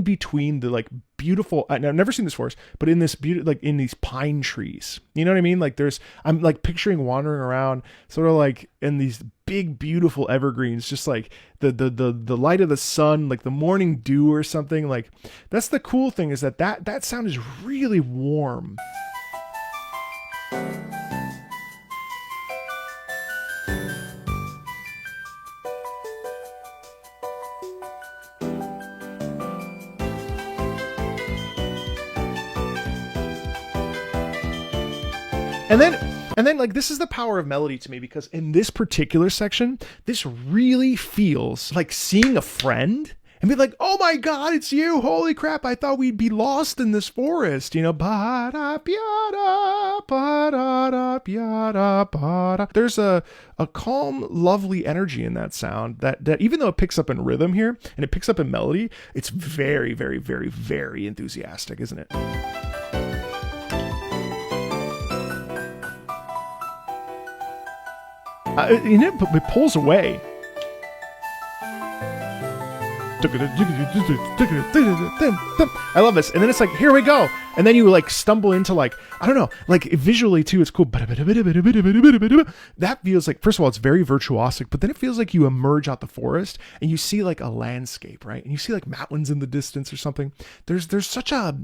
between the like beautiful, I've never seen this forest, but in this like in these pine trees, you know what I mean? Like I'm like picturing wandering around sort of like in these big, beautiful evergreens, just like the light of the sun, like the morning dew or something. Like that's the cool thing, is that sound is really warm. And then like this is the power of melody to me, because in this particular section, this really feels like seeing a friend and be like, oh my God, it's you. Holy crap. I thought we'd be lost in this forest, you know, there's a calm, lovely energy in that sound that even though it picks up in rhythm here and it picks up in melody, it's very, very, very, very enthusiastic, isn't it? It pulls away. I love this. And then it's like, here we go. And then you like stumble into like, I don't know, like visually too, it's cool. That feels like, first of all, it's very virtuosic, but then it feels like you emerge out the forest and you see like a landscape, right? And you see like mountains in the distance or something. There's such a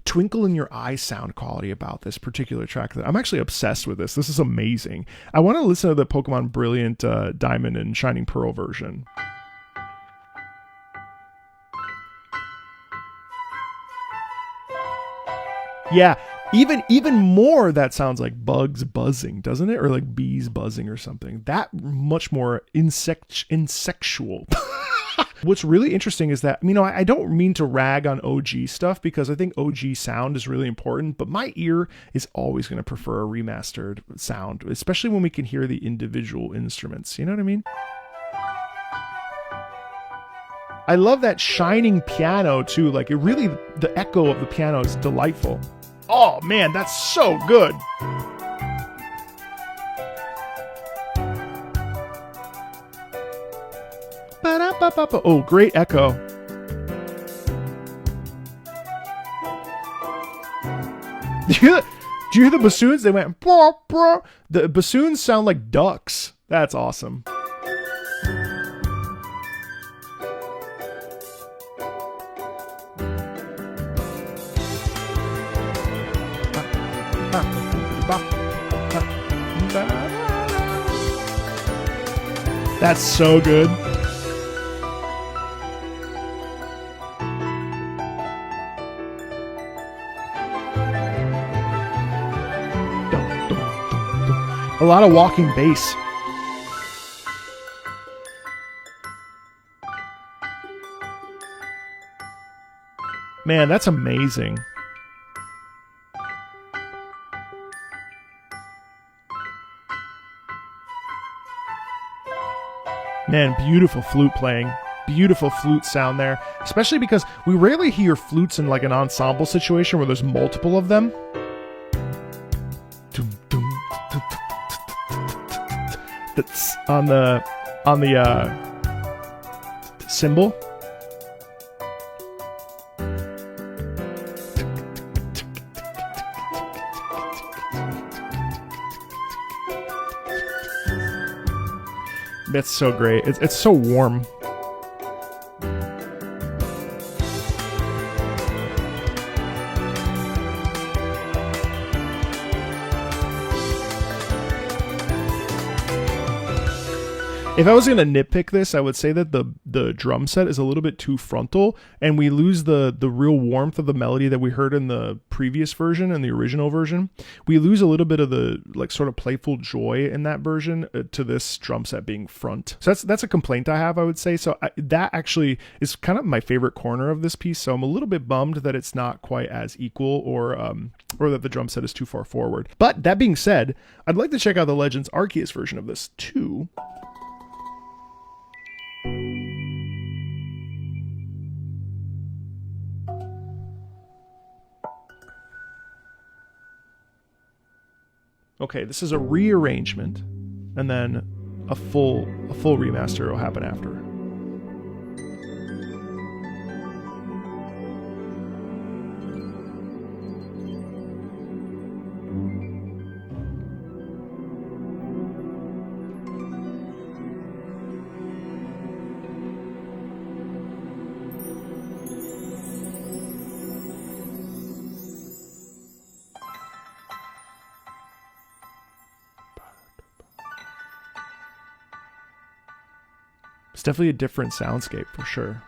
twinkle in your eye sound quality about this particular track that I'm actually obsessed with this. This is amazing. I want to listen to the Pokemon Brilliant Diamond and Shining Pearl version. Yeah, even more that sounds like bugs buzzing, doesn't it? Or like bees buzzing or something. That much more insectual. What's really interesting is that, you know, I don't mean to rag on OG stuff because I think OG sound is really important, but my ear is always going to prefer a remastered sound, especially when we can hear the individual instruments. You know what I mean? I love that shining piano too. Like it really, the echo of the piano is delightful. Oh man, that's so good. Oh, great echo. Do you hear the bassoons? They went, brr, brr. The bassoons sound like ducks. That's awesome. That's so good. A lot of walking bass. Man, that's amazing. Man, beautiful flute playing. Beautiful flute sound there. Especially because we rarely hear flutes in like an ensemble situation where there's multiple of them. That's on the cymbal. That's so great. It's so warm. If I was going to nitpick this, I would say that the drum set is a little bit too frontal, and we lose the real warmth of the melody that we heard in the previous version and the original version. We lose a little bit of the like sort of playful joy in that version to this drum set being front. So that's a complaint I have, I would say. So that actually is kind of my favorite corner of this piece. So I'm a little bit bummed that it's not quite as equal or that the drum set is too far forward. But that being said, I'd like to check out the Legends Arceus version of this too. Okay, this is a rearrangement, and then a full remaster will happen after. It's definitely a different soundscape for sure.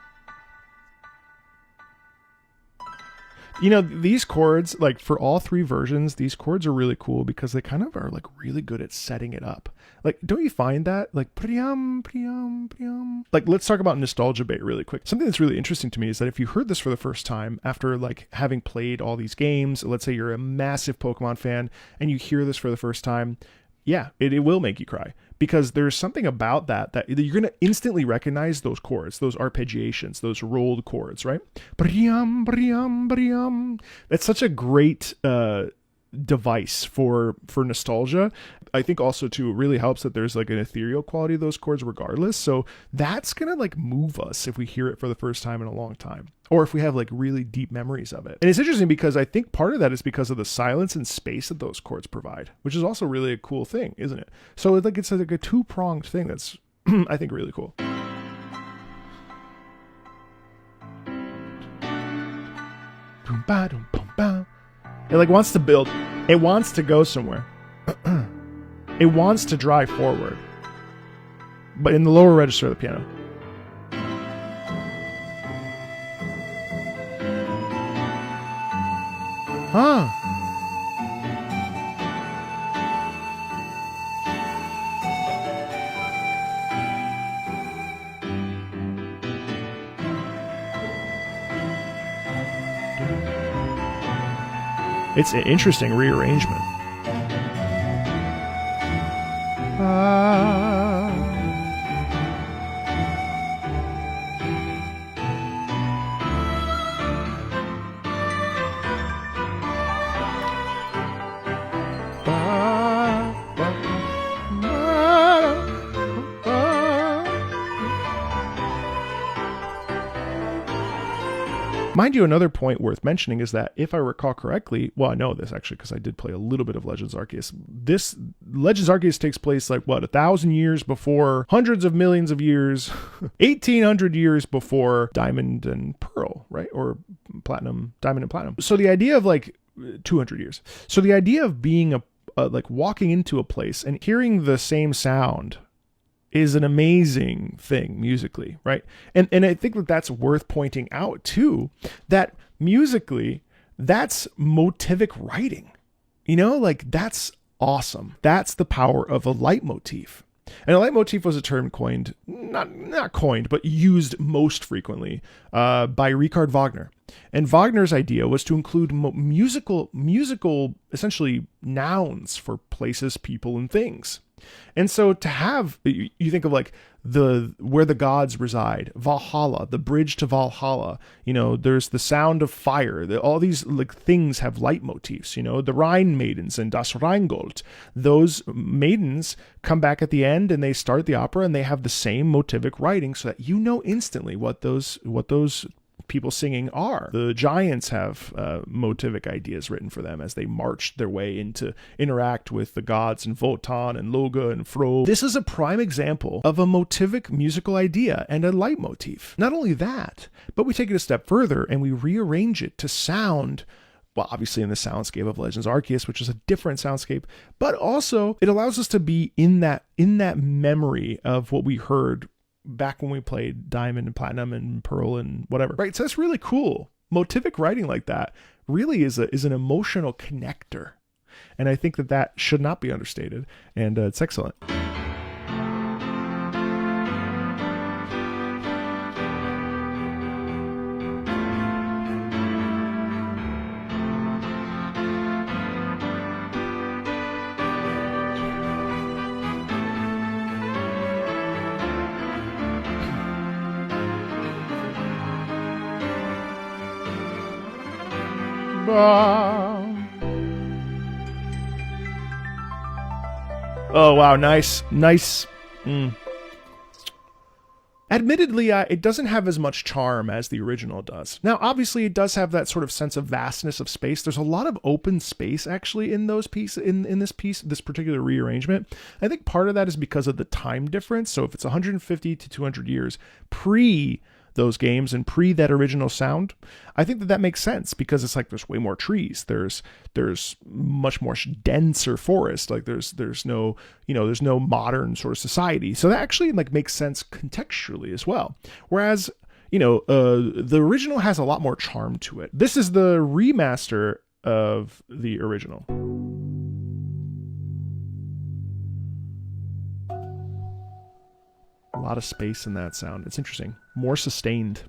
You know, these chords, like for all three versions, these chords are really cool because they kind of are like really good at setting it up. Like, don't you find that? Like, priyam, priyam, priyam. Like, let's talk about nostalgia bait really quick. Something that's really interesting to me is that if you heard this for the first time after like having played all these games, let's say you're a massive Pokemon fan and you hear this for the first time, yeah, it will make you cry. Because there's something about that you're going to instantly recognize those chords, those arpeggiations, those rolled chords, right? Briyam, briyam, briyam. That's such a great device for nostalgia. I think also too, it really helps that there's like an ethereal quality of those chords regardless. So that's going to like move us if we hear it for the first time in a long time. Or if we have like really deep memories of it. And it's interesting because I think part of that is because of the silence and space that those chords provide, which is also really a cool thing, isn't it? So it's like a two-pronged thing that's, I think, really cool. It like wants to build. It wants to go somewhere. It wants to drive forward. But in the lower register of the piano. Huh. It's an interesting rearrangement. Mind you, another point worth mentioning is that if I recall correctly, well, I know this actually because I did play a little bit of Legends Arceus. This Legends Arceus takes place like what, 1,000 years before, hundreds of millions of years, 1,800 years before Diamond and Pearl, right? Or Platinum, Diamond and Platinum. So the idea of like 200 years. So the idea of being like walking into a place and hearing the same sound is an amazing thing musically, right? And I think that that's worth pointing out too, that musically, that's motivic writing. You know, like that's awesome. That's the power of a leitmotif. And a leitmotif was a term coined, not coined, but used most frequently by Richard Wagner. And Wagner's idea was to include musical, essentially nouns for places, people, and things. And so to have, you think of like where the gods reside, Valhalla, the bridge to Valhalla, you know, there's the sound of fire, all these like things have leitmotifs, you know, the Rhine maidens and Das Rheingold, those maidens come back at the end and they start the opera and they have the same motivic writing so that you know instantly what those people singing are. The giants have motivic ideas written for them as they march their way into interact with the gods and Wotan and Loge and Fro. This is a prime example of a motivic musical idea and a leitmotif. Not only that, but we take it a step further and we rearrange it to sound, well, obviously in the soundscape of Legends Arceus, which is a different soundscape, but also it allows us to be in that memory of what we heard back when we played Diamond and Platinum and Pearl and whatever, right? So that's really cool. Motivic writing like that really is an emotional connector. And I think that should not be understated. And it's excellent. Oh wow, nice. Admittedly, it doesn't have as much charm as the original does. Now, obviously, it does have that sort of sense of vastness of space. There's a lot of open space actually in those pieces, in this particular rearrangement. I think part of that is because of the time difference. So if it's 150 to 200 years pre those games and pre that original sound, I think that makes sense because it's like there's way more trees, there's much more denser forest, like there's no modern sort of society, so that actually like makes sense contextually as well. Whereas the original has a lot more charm to it. This is the remaster of the original. A lot of space in that sound. It's interesting. More sustained.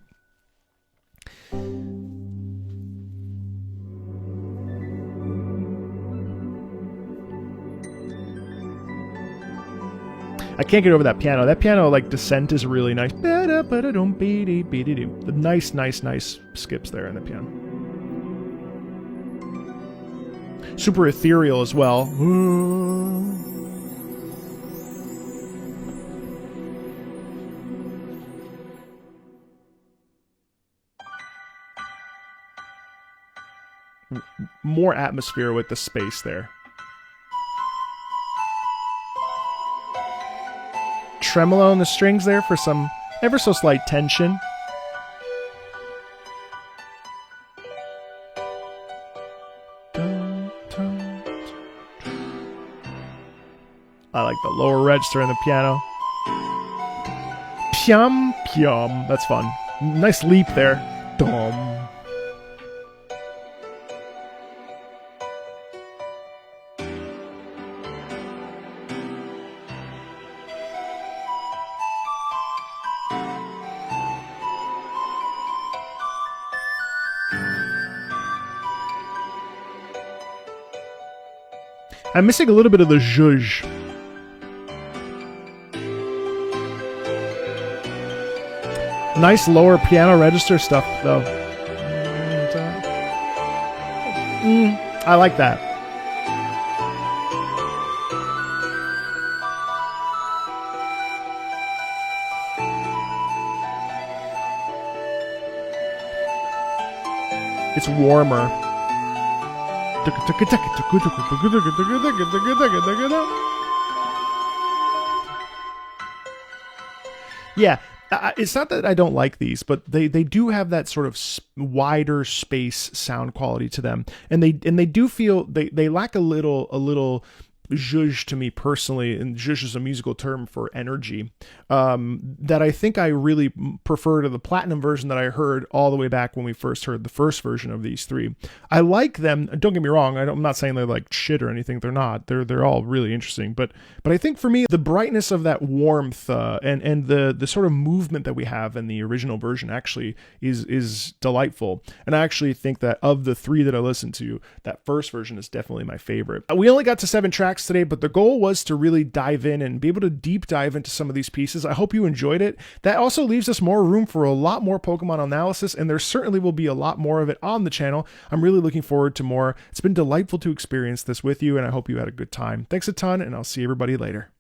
I can't get over that piano. That piano, like, descent is really nice. The nice skips there in the piano. Super ethereal as well. More atmosphere with the space there. Tremolo on the strings there for some ever so slight tension. I like the lower register in the piano. Pyam, pyam. That's fun. Nice leap there. Dum. I'm missing a little bit of the zhuzh. Nice lower piano register stuff, though. I like that. It's warmer. Yeah, it's not that I don't like these, but they do have that sort of wider space sound quality to them, and they do feel they lack a little zhuzh to me personally, and zhuzh is a musical term for energy, that I think I really prefer to the platinum version that I heard all the way back when we first heard the first version of these three. I like them. Don't get me wrong. I'm not saying they're like shit or anything. They're not. They're all really interesting. But I think for me, the brightness of that warmth and the sort of movement that we have in the original version actually is delightful. And I actually think that of the three that I listened to, that first version is definitely my favorite. We only got to 7 tracks today, but the goal was to really dive in and be able to deep dive into some of these pieces. I hope you enjoyed it. That also leaves us more room for a lot more Pokemon analysis, and there certainly will be a lot more of it on the channel. I'm really looking forward to more. It's been delightful to experience this with you, and I hope you had a good time. Thanks a ton, and I'll see everybody later.